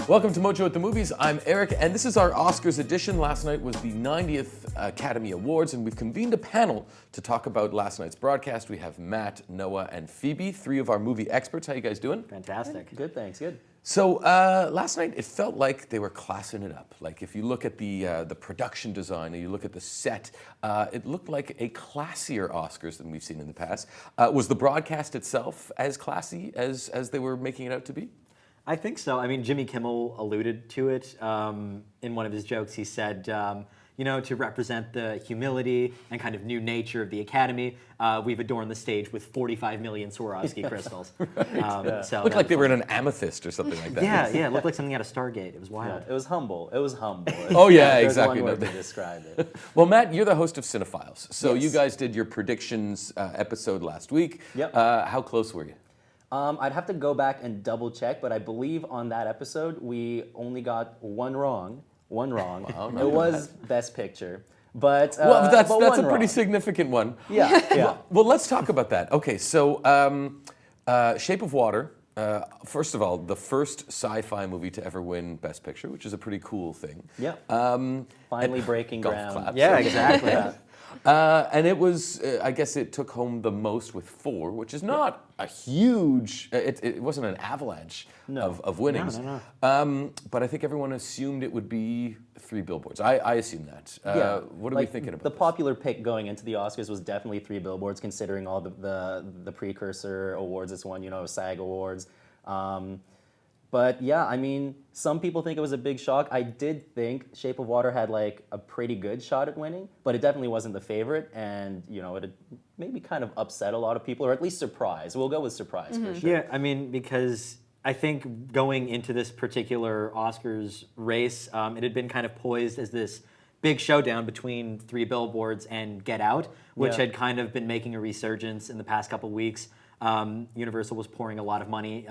Welcome to Mojo the Movies. I'm Eric, and this is our Oscars edition. Last night was the 90th Academy Awards, and we've convened a panel to talk about last night's broadcast. We have Matt, Noah, and Phoebe, three of our movie experts. How you guys doing? Fantastic. Good, thanks. Good. So last night, it felt like they were classing it up. Like if you look at the production design and you look at the set, it looked like a classier Oscars than we've seen in the past. Was the broadcast itself as classy as they were making it out to be? I think so. I mean, Jimmy Kimmel alluded to it in one of his jokes. He said, to represent the humility and kind of new nature of the Academy, we've adorned the stage with 45 million Swarovski crystals. So looked like they were in an amethyst or something like that. Yeah, it looked like something out of Stargate. It was wild. Yeah, it was humble. It was humble. Oh yeah, exactly. There's one word to describe it. Well, Matt, you're the host of Cinephiles. So Yes. you guys did your predictions episode last week. Yep. How close were you? I'd have to go back and double check, but I believe on that episode we only got one wrong. Wow, it was Best Picture, but Well, that's but a one pretty wrong. significant one. Yeah. Well, let's talk about that. Okay, so Shape of Water. First of all, the first sci-fi movie to ever win Best Picture, which is a pretty cool thing. Yeah. Finally breaking golf ground. claps. Yeah, exactly. And it was, I guess it took home the most with 4, which is not a huge, it wasn't an avalanche of winnings. No. But I think everyone assumed it would be 3 Billboards. I assumed that. What are we thinking about The this? popular pick going into the Oscars was definitely 3 Billboards, considering all the precursor awards it's won, SAG awards. But yeah, I mean, some people think it was a big shock. I did think Shape of Water had like a pretty good shot at winning, but it definitely wasn't the favorite, and it had maybe kind of upset a lot of people, or at least surprise. We'll go with surprise for sure. Yeah, I mean, because I think going into this particular Oscars race, it had been kind of poised as this big showdown between 3 Billboards and Get Out, which Yeah. had kind of been making a resurgence in the past couple weeks. Universal was pouring a lot of money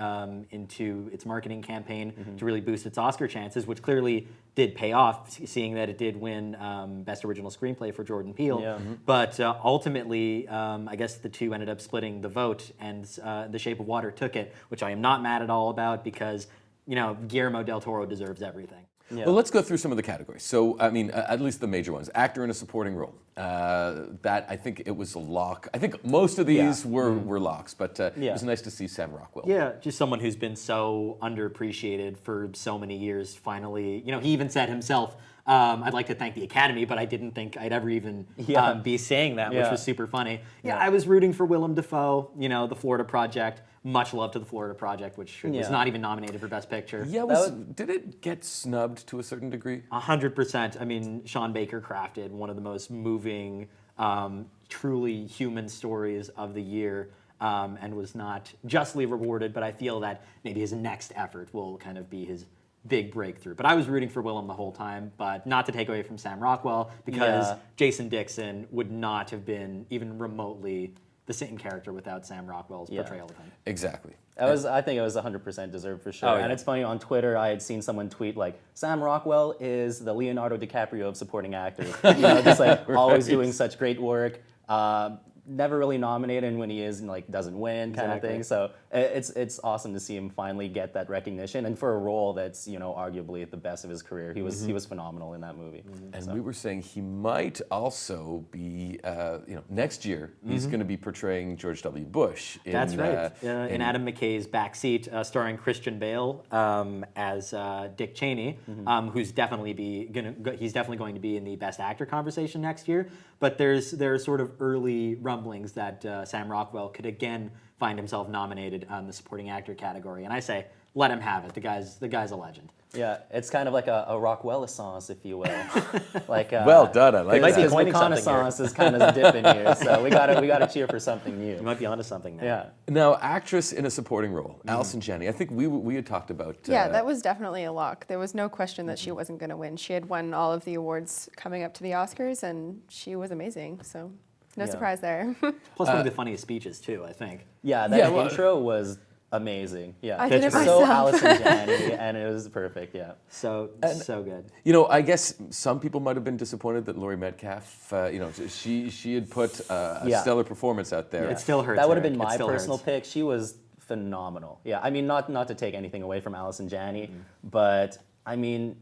into its marketing campaign to really boost its Oscar chances, which clearly did pay off, seeing that it did win Best Original Screenplay for Jordan Peele. Yeah. But ultimately, I guess the two ended up splitting the vote, and The Shape of Water took it, which I am not mad at all about, because Guillermo del Toro deserves everything. Yeah. Well, let's go through some of the categories. So, I mean, at least the major ones. Actor in a supporting role. That, I think it was a lock. I think most of these were locks, but it was nice to see Sam Rockwell. Yeah, just someone who's been so underappreciated for so many years. Finally, he even said himself, I'd like to thank the Academy, but I didn't think I'd ever even be saying that, which Yeah. was super funny. Yeah, I was rooting for Willem Dafoe, The Florida Project. Much love to The Florida Project, which was not even nominated for Best Picture. Yeah, did it get snubbed to a certain degree? 100%. I mean, Sean Baker crafted one of the most moving, truly human stories of the year, and was not justly rewarded, but I feel that maybe his next effort will kind of be his big breakthrough. But I was rooting for Willem the whole time, but not to take away from Sam Rockwell, because Jason Dixon would not have been even remotely the same character without Sam Rockwell's portrayal of him. Exactly. I think it was 100% deserved for sure. Oh, yeah. And it's funny, on Twitter, I had seen someone tweet like, Sam Rockwell is the Leonardo DiCaprio of supporting actors. Just like always doing such great work. Never really nominated, and when he is, doesn't win kind of thing. So it's awesome to see him finally get that recognition, and for a role that's arguably at the best of his career. He was phenomenal in that movie. And we were saying he might also be, next year he's going to be portraying George W. Bush. That's right. In Adam McKay's backseat, starring Christian Bale as Dick Cheney, who's definitely going to be in the Best Actor conversation next year. But there's sort of early rumblings that Sam Rockwell could again find himself nominated on the supporting actor category, and I say let him have it. The guy's a legend. Yeah, it's kind of like a Rockwell-essence, if you will. Well done, I like that. His coining something reconnaissance is kind of dipping here, so we gotta cheer for something new. You might be onto something now. Yeah. Now, actress in a supporting role, Allison Janney. I think we had talked about. Yeah, that was definitely a lock. There was no question that she wasn't going to win. She had won all of the awards coming up to the Oscars, and she was amazing. So, no surprise there. Plus one of the funniest speeches too, I think. Yeah, that intro was amazing. Yeah, I did it it's so myself. Allison Janney, and it was perfect. Yeah. So good. I guess some people might have been disappointed that Laurie Metcalf, she had put a stellar performance out there. It still hurts. That would have Eric. been It my still personal hurts. pick. She was phenomenal. Yeah, I mean, not to take anything away from Allison Janney, but I mean,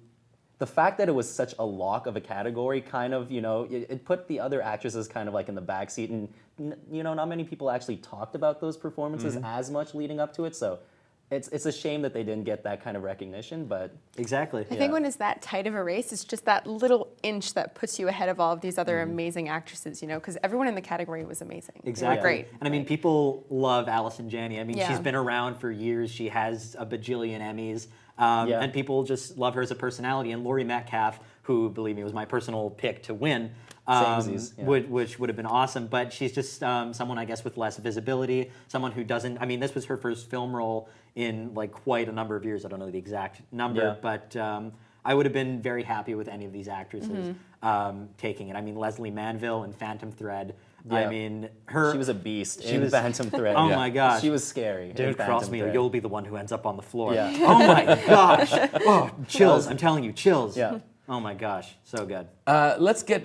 the fact that it was such a lock of a category kind of, it put the other actresses kind of like in the backseat, and not many people actually talked about those performances as much leading up to it. So it's a shame that they didn't get that kind of recognition, but Exactly. I think when it's that tight of a race, it's just that little inch that puts you ahead of all of these other amazing actresses, because everyone in the category was amazing. They were Exactly. great. And I mean, people love Allison Janney. I mean, Yeah. she's been around for years. She has a bajillion Emmys. Yeah. And people just love her as a personality. And Laurie Metcalf, who, believe me, was my personal pick to win, Samesies, yeah. which would have been awesome. But she's just someone, I guess, with less visibility, someone who doesn't, I mean, this was her first film role in like quite a number of years. I don't know the exact number, Yeah. but I would have been very happy with any of these actresses taking it. I mean, Leslie Manville in Phantom Thread. I Yeah. mean, she was a beast she in was- Phantom Thread. Oh Yeah. my gosh. She was scary. in Dude, Phantom cross me, or Thread. you'll be the one who ends up on the floor. Yeah. Oh my gosh. Oh, chills. I'm telling you, chills. Yeah. Oh my gosh, so good.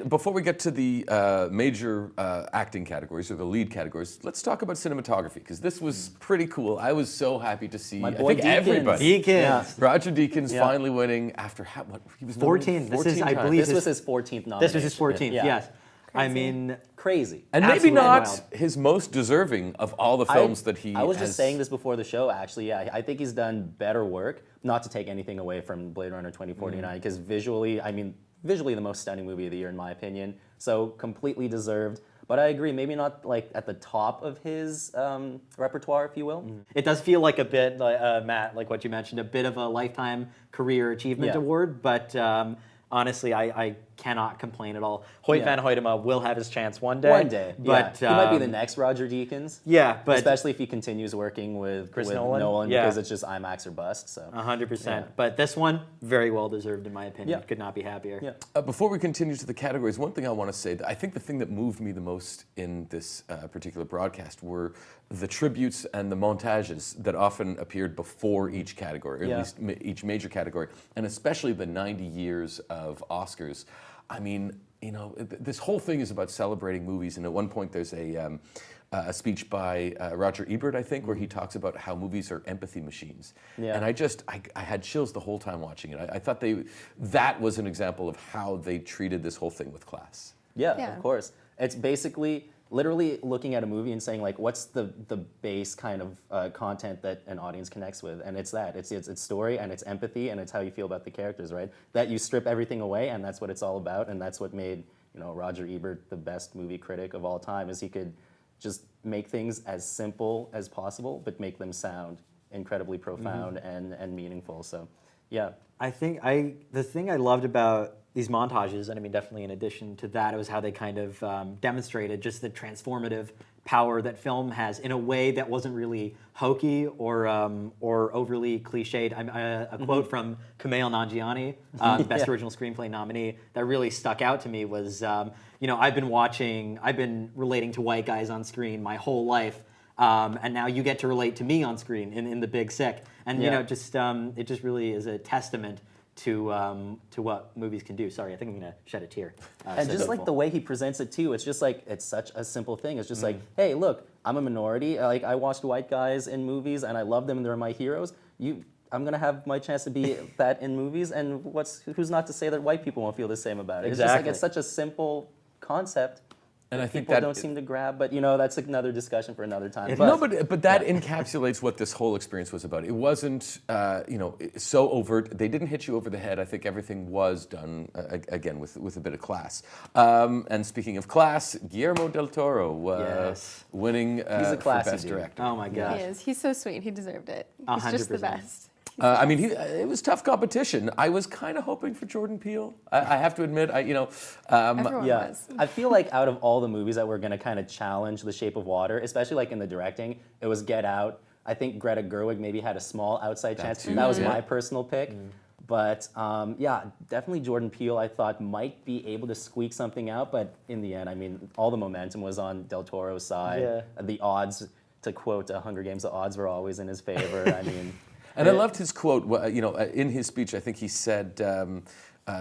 Before we get to the major acting categories or the lead categories, let's talk about cinematography, because this was pretty cool. I was so happy to see, My I boy think Deakins. everybody. Deakins. Yeah. Roger Deakins Yeah. finally winning after what he was nominated 14. This is, I times. believe, This was his 14th nomination. This was his 14th. Yeah. Yes. I Crazy. mean, Crazy. And maybe Absolutely not wild. his most deserving of all the films that he I was has. just saying this before the show, actually. Yeah, I think he's done better work, not to take anything away from Blade Runner 2049, because visually the most stunning movie of the year, in my opinion. So completely deserved. But I agree, maybe not like at the top of his repertoire, if you will. it does feel like a bit, Matt, like what you mentioned, a bit of a lifetime career achievement Yeah. award, but honestly, I cannot complain at all. Hoyt Yeah. van Hoytema will have his chance one day. One day, But yeah. He might be the next Roger Deakins. Yeah, but Especially if he continues working with Chris with Nolan? Yeah. because it's just IMAX or bust. So 100%. Yeah. But this one, very well deserved in my opinion. Yeah. Could not be happier. Yeah. Before we continue to the categories, one thing I want to say, that I think the thing that moved me the most in this particular broadcast were the tributes and the montages that often appeared before each category, or Yeah. at least each major category, and especially the 90 years of Oscars. I mean, this whole thing is about celebrating movies, and at one point there's a speech by Roger Ebert, I think, where he talks about how movies are empathy machines. Yeah. And I had chills the whole time watching it. I thought that was an example of how they treated this whole thing with class. Yeah, Yeah. of course. It's basically literally looking at a movie and saying like, what's the base kind of content that an audience connects with, and it's that it's story and it's empathy and it's how you feel about the characters, right? That you strip everything away, and that's what it's all about, and that's what made Roger Ebert the best movie critic of all time, is he could just make things as simple as possible, but make them sound incredibly profound and meaningful. So, yeah. I think the thing I loved about these montages, and I mean definitely in addition to that, it was how they kind of demonstrated just the transformative power that film has in a way that wasn't really hokey or overly cliched. A quote from Kumail Nanjiani, Best Original Screenplay nominee, that really stuck out to me was, I've been relating to white guys on screen my whole life. And now you get to relate to me on screen in The Big Sick, and Yeah. it just really is a testament to what movies can do. Sorry, I think I'm gonna shed a tear. And So just like beautiful. the way he presents it too, it's just like, it's such a simple thing. It's just like, hey, look, I'm a minority. Like, I watched white guys in movies and I love them and they're my heroes. I'm gonna have my chance to be that in movies, and who's not to say that white people won't feel the same about it? It's just like, Exactly. it's such a simple concept. And I that think people that don't seem to grab, but that's another discussion for another time. No, but that encapsulates what this whole experience was about. It wasn't, so overt. They didn't hit you over the head. I think everything was done again with a bit of class. And speaking of class, Guillermo del Toro Yes. winning He's a for classy Best dude. Director. Oh my gosh. He is. He's so sweet. He deserved it. He's just the 100%. best. I mean, it was tough competition. I was kind of hoping for Jordan Peele. I have to admit, Everyone Yeah, was. I feel like out of all the movies that were going to kind of challenge The Shape of Water, especially like in the directing, it was Get Out. I think Greta Gerwig maybe had a small outside chance. too, That was yeah. my personal pick. But yeah, definitely Jordan Peele, I thought, might be able to squeak something out. But in the end, I mean, all the momentum was on Del Toro's side. Yeah. The odds, to quote Hunger Games, the odds were always in his favor. I mean... And I loved his quote. In his speech, I think he said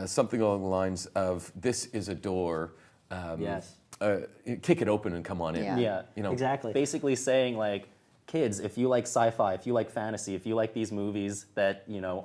something along the lines of, "This is a door. Yes. Kick it open and come on in." Yeah. Yeah, You know, Exactly. basically saying like, kids, if you like sci-fi, if you like fantasy, if you like these movies that,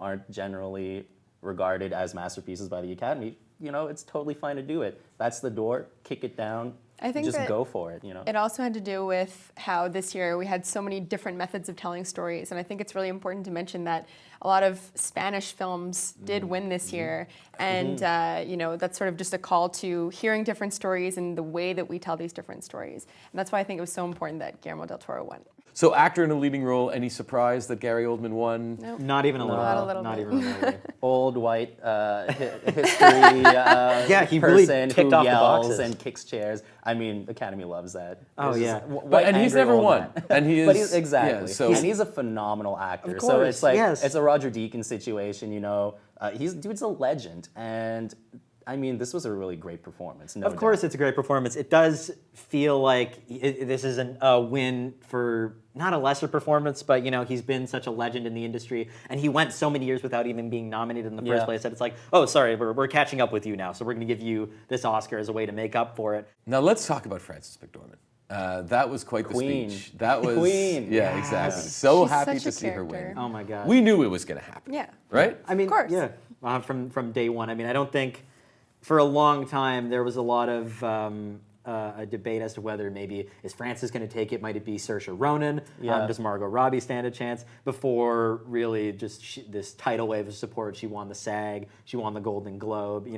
aren't generally regarded as masterpieces by the Academy, it's totally fine to do it. That's the door, kick it down, I think just that go for it, It also had to do with how this year we had so many different methods of telling stories. And I think it's really important to mention that a lot of Spanish films did win this year. And, that's sort of just a call to hearing different stories and the way that we tell these different stories. And that's why I think it was so important that Guillermo del Toro won. So actor in a leading role, any surprise that Gary Oldman won? Nope. Not even a little. Not a little Not bit. even remotely. Old white history Yeah, he really person ticked who off the yells boxes. and kicks chairs. I mean, the Academy loves that. Oh, It's yeah. just But, and he's angry never old won. man. And he is But exactly. Yeah, so And he's a phenomenal actor. Of So course, it's like yes. it's a Roger Deakins situation. Dude's a legend, and I mean, this was a really great performance. No Of course, doubt. it's a great performance. It does feel like this is a win for not a lesser performance, but he's been such a legend in the industry, and he went so many years without even being nominated in the first Yeah. place that it's like, oh, sorry, we're catching up with you now, so we're going to give you this Oscar as a way to make up for it. now let's talk about Frances McDormand. That was quite the Queen. speech. That was Queen. Yeah, exactly. So She's happy such to a see her character. win. Oh my God. We knew it was going to happen. Yeah. Right? I mean, Of course. yeah, from day one. I mean, I don't think for a long time there was a lot of a debate as to whether maybe is Frances going to take it? Might it be Saoirse Ronan? Yeah. Does Margot Robbie stand a chance? Before really just this tidal wave of support, she won the SAG, she won the Golden Globe.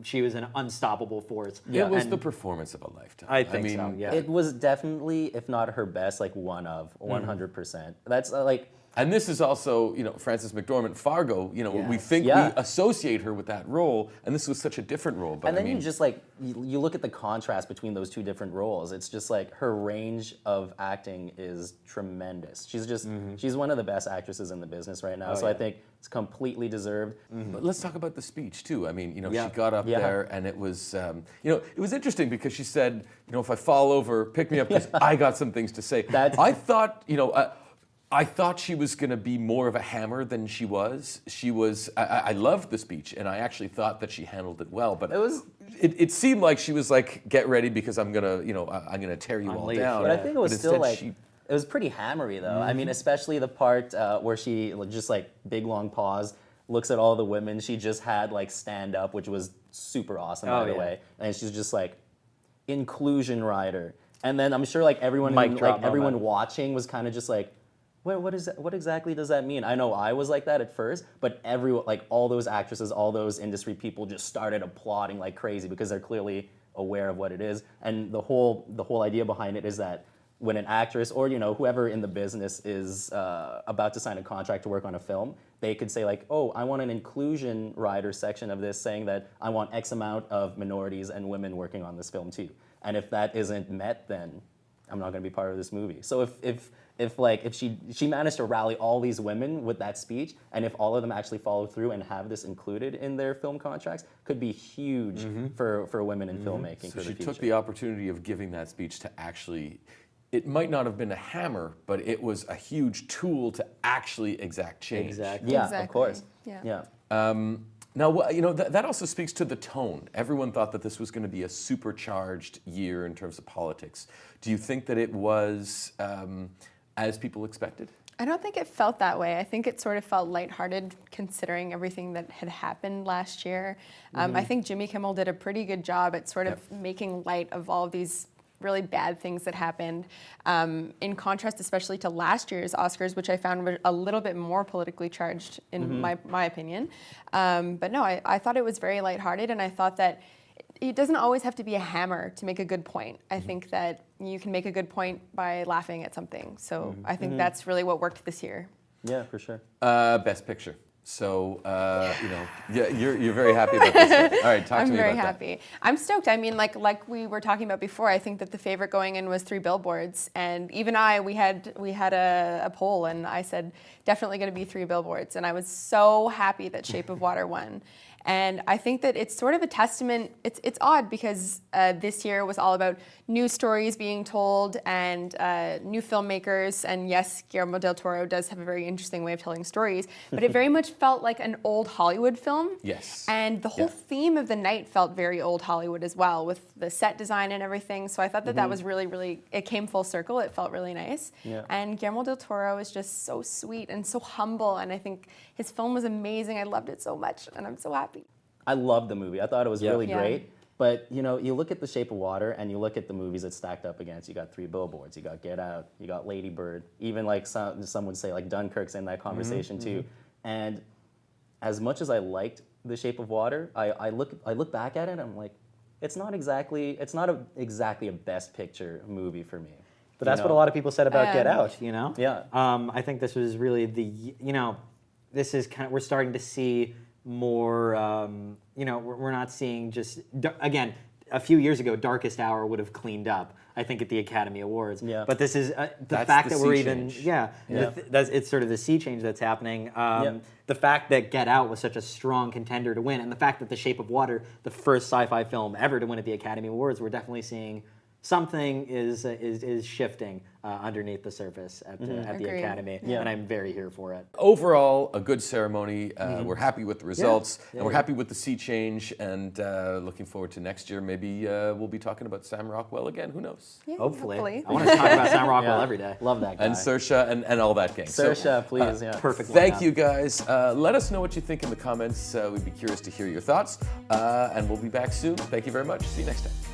She was an unstoppable force. It was And the performance of a lifetime. I think mean, so. Yeah. It was definitely, if not her best, like one of 100%. That's like. And this is also, Frances McDormand, Fargo, we Yes. think Yeah. we associate her with that role, and this was such a different role. But And then I mean, you just like you look at the contrast between those two different roles. It's just like her range of acting is tremendous. She's one of the best actresses in the business right now. So I yeah. think it's completely deserved. But let's talk about the speech too. I mean, Yeah. she got up Yeah. there, and it was, it was interesting because she said, if I fall over, pick me up because I got some things to say. I thought, I thought she was going to be more of a hammer than she was. I loved the speech, and I actually thought that she handled it well. But it seemed like she was like, get ready because I'm gonna, I'm gonna tear you all Unleash, down. But I think it was But still instead like it was pretty hammery though. I mean, especially the part where she just like big long pause, looks at all the women she just had like stand up, which was super awesome by the yeah. way. And she's just like inclusion rider. And then I'm sure like everyone Mic drop everyone moment. watching was kind of just like, what is that? What exactly does that mean? I know I was like that at first, but everyone, like all those actresses, all those industry people just started applauding like crazy because they're clearly aware of what it is. And the whole idea behind it is that when an actress or whoever in the business is about to sign a contract to work on a film, they could say like, oh, I want an inclusion rider section of this saying that I want X amount of minorities and women working on this film too. And if that isn't met, then I'm not going to be part of this movie. So if she managed to rally all these women with that speech, and if all of them actually follow through and have this included in their film contracts, could be huge for women in filmmaking So for she the future. took the opportunity of giving that speech to actually, it might not have been a hammer, but it was a huge tool to actually exact change. Exactly. Yeah, Exactly. of course. Yeah. Now, that also speaks to the tone. Everyone thought that this was going to be a supercharged year in terms of politics. Do you think that it was as people expected? I don't think it felt that way. I think it sort of felt lighthearted considering everything that had happened last year. I think Jimmy Kimmel did a pretty good job at sort of making light of all of these really bad things that happened. In contrast, especially to last year's Oscars, which I found were a little bit more politically charged in my opinion. But no, I thought it was very lighthearted, and I thought that it doesn't always have to be a hammer to make a good point. I think that you can make a good point by laughing at something. So I think that's really what worked this year. Yeah, for sure. Best Picture. So, you're very happy about this one. All right, talk to I'm me very about happy. I'm stoked. I mean, like we were talking about before, I think that the favorite going in was 3 Billboards, and even we had a poll, and I said definitely going to be 3 Billboards, and I was so happy that Shape of Water won. And I think that it's sort of a testament. It's odd because this year was all about new stories being told and new filmmakers. And yes, Guillermo del Toro does have a very interesting way of telling stories, but it very much felt like an old Hollywood film. Yes. And the whole theme of the night felt very old Hollywood as well, with the set design and everything. So I thought that that was really, really, it came full circle. It felt really nice. Yeah. And Guillermo del Toro is just so sweet and so humble. And I think his film was amazing. I loved it so much, and I'm so happy. I loved the movie. I thought it was really Yeah. great. But you know, you look at The Shape of Water and you look at the movies it's stacked up against. You got Three Billboards, you got Get Out, you got Ladybird. Even like some would say like Dunkirk's in that conversation too. And as much as I liked The Shape of Water, I look back at it and I'm like, it's not exactly a best picture movie for me. But that's what a lot of people said about Get Out, you know? Yeah. I think this was really this is kind of, we're starting to see more, we're not seeing just, again, a few years ago, Darkest Hour would have cleaned up, I think, at the Academy Awards. Yeah. But this is That's fact the that we're sea even, change. it's sort of the sea change that's happening. The fact that Get Out was such a strong contender to win, and the fact that The Shape of Water, the first sci-fi film ever to win at the Academy Awards, we're definitely seeing something is shifting underneath the surface at the Agreed. Academy, Yeah. and I'm very here for it. Overall, a good ceremony. We're happy with the results, and we're happy with the sea change, and looking forward to next year. Maybe we'll be talking about Sam Rockwell again. Who knows? Yeah, Hopefully. I want to talk about Sam Rockwell every day. Love that guy. And Saoirse and all that gang. So, Saoirse, please, yeah. Perfect. thank lineup. you guys. Let us know what you think in the comments. We'd be curious to hear your thoughts, and we'll be back soon. Thank you very much. See you next time.